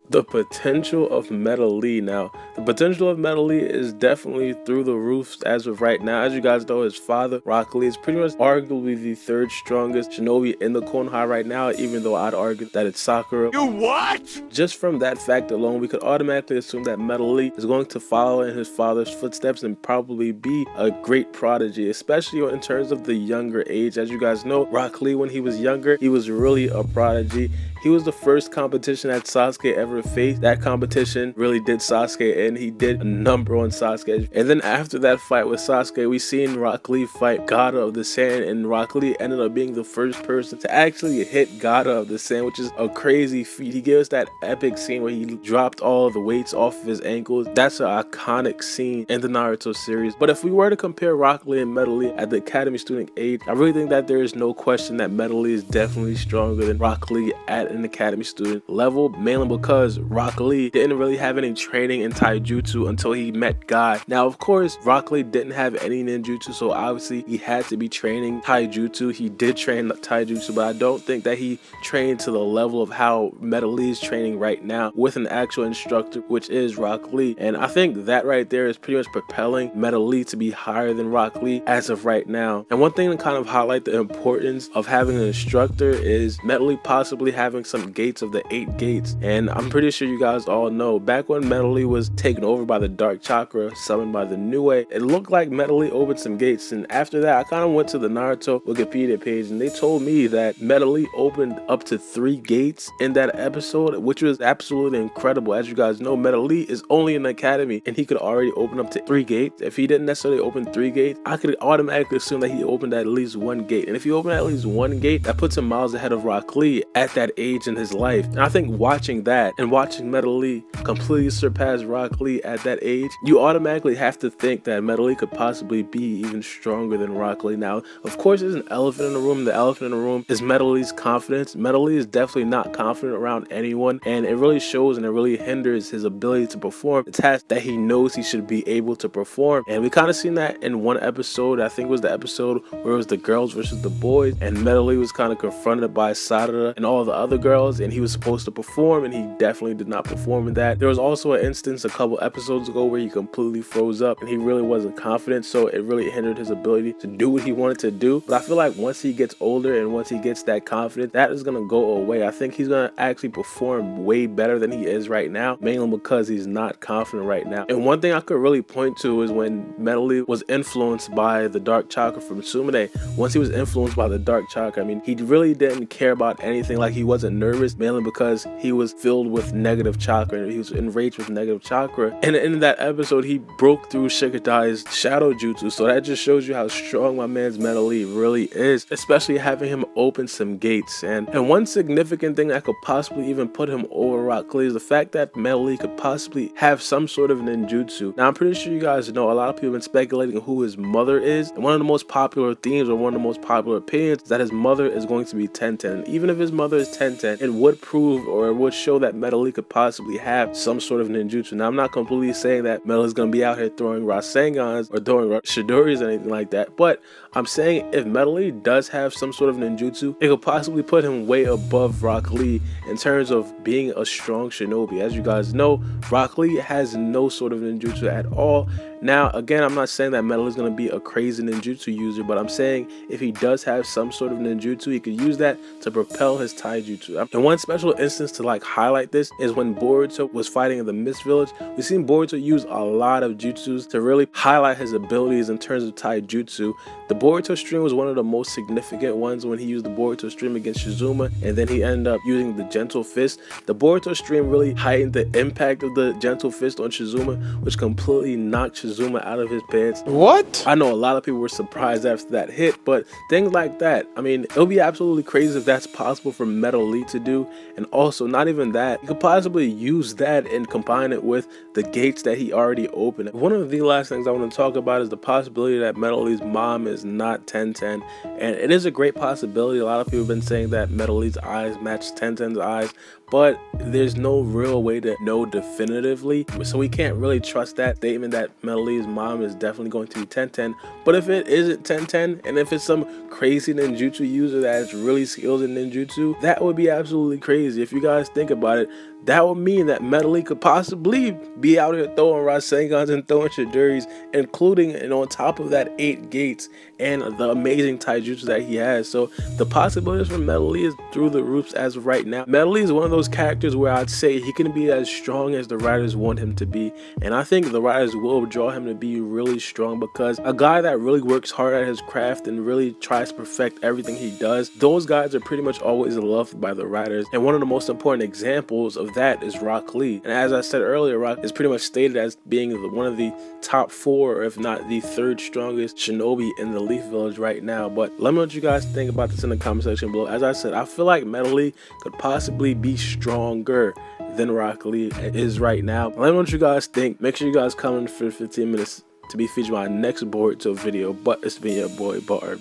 The potential of Metal Lee. Now, the potential of Metal Lee is definitely through the roof as of right now. As you guys know, his father, Rock Lee, is pretty much arguably the third strongest shinobi in the Konoha right now, even though I'd argue that it's Sakura. You what? Just from that fact alone, we could automatically assume that Metal Lee is going to follow in his father's footsteps and probably be a great prodigy, especially in terms of the younger age. As you guys know, Rock Lee, when he was younger, he was really a prodigy. He was the first competition that Sasuke ever faced. That competition really did Sasuke in. He did a number on Sasuke. And then after that fight with Sasuke, we seen Rock Lee fight Gaara of the Sand, and Rock Lee ended up being the first person to actually hit Gaara of the Sand, which is a crazy feat. He gave us that epic scene where he dropped all the weights off of his ankles. That's an iconic scene in the Naruto series. But if we were to compare Rock Lee and Metal Lee at the Academy student age, I really think that there is no question that Metal Lee is definitely stronger than Rock Lee at an Academy student level, mainly because Rock Lee didn't really have any training in taijutsu until he met God. Now, of course, Rock Lee didn't have any ninjutsu, so obviously he had to be training taijutsu. He did train taijutsu, but I don't think that he trained to the level of how Metal Lee is training right now with an actual instructor, which is Rock Lee. And I think that right there is pretty much propelling Metal Lee to be higher than Rock Lee as of right now. And one thing to kind of highlight the importance of having an instructor is Metal Lee possibly having some gates of the 8 gates. And I'm pretty sure you guys all know, back when Metal Lee was taken over by the Dark Chakra summoned by the New Way, it looked like Metal Lee opened some gates. And after that, I kind of went to the Naruto Wikipedia page and they told me that Metal Lee opened up to 3 gates in that episode, which was absolutely incredible. As you guys know, Metal Lee is only in the academy and he could already open up to 3 gates. If he didn't necessarily open 3 gates, I could automatically assume that he opened at least 1 gate. And if he opened at least 1 gate, that puts him miles ahead of Rock Lee at that age in his life. And I think watching that and watching Metal Lee completely surpass Rock Lee at that age, you automatically have to think that Metal Lee could possibly be even stronger than Rock Lee. Now, of course, there's an elephant in the room. The elephant in the room is Metal Lee's confidence. Metal Lee is definitely not confident around anyone, and it really shows and it really hinders his ability to perform the task that he knows he should be able to perform. And we kind of seen that in one episode. I think it was the episode where it was the girls versus the boys, and Metal Lee was kind of confronted by Sarada and all the other girls, and he was supposed to perform, and he definitely did not perform in that. There was also an instance a couple episodes ago where he completely froze up and he really wasn't confident, so it really hindered his ability to do what he wanted to do. But I feel like once he gets older and once he gets that confidence, that is going to go away. I think he's going to actually perform way better than he is right now, mainly because he's not confident right now. And one thing I could really point to is when Metal Lee was influenced by the Dark Chakra from Sumire. Once he was influenced by the Dark Chakra, I mean, he really didn't care about anything. Like, he wasn't nervous, mainly because he was filled with negative chakra and he was enraged with negative chakra. And in that episode, he broke through Shikadai's shadow jutsu. So that just shows you how strong my man's Metal Lee really is, especially having him open some gates. And one significant thing that could possibly even put him over Rock Lee is the fact that Metal Lee could possibly have some sort of ninjutsu. Now, I'm pretty sure you guys know, a lot of people have been speculating who his mother is. And one of the most popular themes or one of the most popular opinions is that his mother is going to be Tenten. And even if his mother is Tenten, it would prove or it would show that Metal Lee could possibly have some sort of ninjutsu. Now, I'm not completely saying that Metal is going to be out here throwing Rasengans or throwing Shidoris or anything like that, but I'm saying if Metal Lee does have some sort of ninjutsu, it could possibly put him way above Rock Lee in terms of being a strong shinobi. As you guys know, Rock Lee has no sort of ninjutsu at all. Now, again, I'm not saying that Metal is going to be a crazy ninjutsu user, but I'm saying if he does have some sort of ninjutsu, he could use that to propel his taijutsu. And one special instance to like highlight this is when Boruto was fighting in the Mist Village. We've seen Boruto use a lot of jutsus to really highlight his abilities in terms of taijutsu. The Boruto stream was one of the most significant ones when he used the Boruto stream against Shizuma, and then he ended up using the Gentle Fist. The Boruto stream really heightened the impact of the Gentle Fist on Shizuma, which completely knocked Shizuma out of his pants. What? I know a lot of people were surprised after that hit, but things like that, I mean, it would be absolutely crazy if that's possible for Metal Lee to do. And also, not even that, you could possibly use that and combine it with the gates that he already opened. One of the last things I want to talk about is the possibility that Metal Lee's mom is not Tenten, and it is a great possibility. A lot of people have been saying that Metal Lee's eyes match Tenten's eyes, but there's no real way to know definitively, so we can't really trust that statement that Metal Lee's mom is definitely going to be Tenten. But if it isn't Tenten, and if it's some crazy ninjutsu user that is really skilled in ninjutsu, that would be absolutely crazy. If you guys think about it, that would mean that Metal Lee could possibly be out here throwing Rasengans and throwing Shidoris, including, and on top of that, 8 gates and the amazing taijutsu that he has. So the possibilities for Metal Lee is through the roofs as of right now. Metal Lee is one of those characters where I'd say he can be as strong as the writers want him to be, and I think the writers will draw him to be really strong, because a guy that really works hard at his craft and really tries to perfect everything he does, those guys are pretty much always loved by the writers. And one of the most important examples of that is Rock Lee. And as I said earlier, Rock is pretty much stated as being one of the top 4, or if not the 3rd strongest shinobi in the Leaf Village right now. But let me know what you guys think about this in the comment section below. As I said, I feel like Metal Lee could possibly be stronger than Rock Lee is right now. Let me know what you guys think. Make sure you guys comment for 15 minutes to be featured in my next Boruto video. But it's been your boy Baara,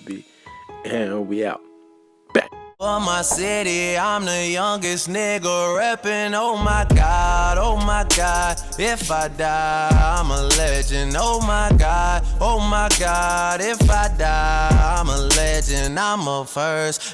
and we out. Back. For my city, I'm the youngest nigga reppin'. Oh my God, if I die, I'm a legend. Oh my God, if I die, I'm a legend. I'm a first.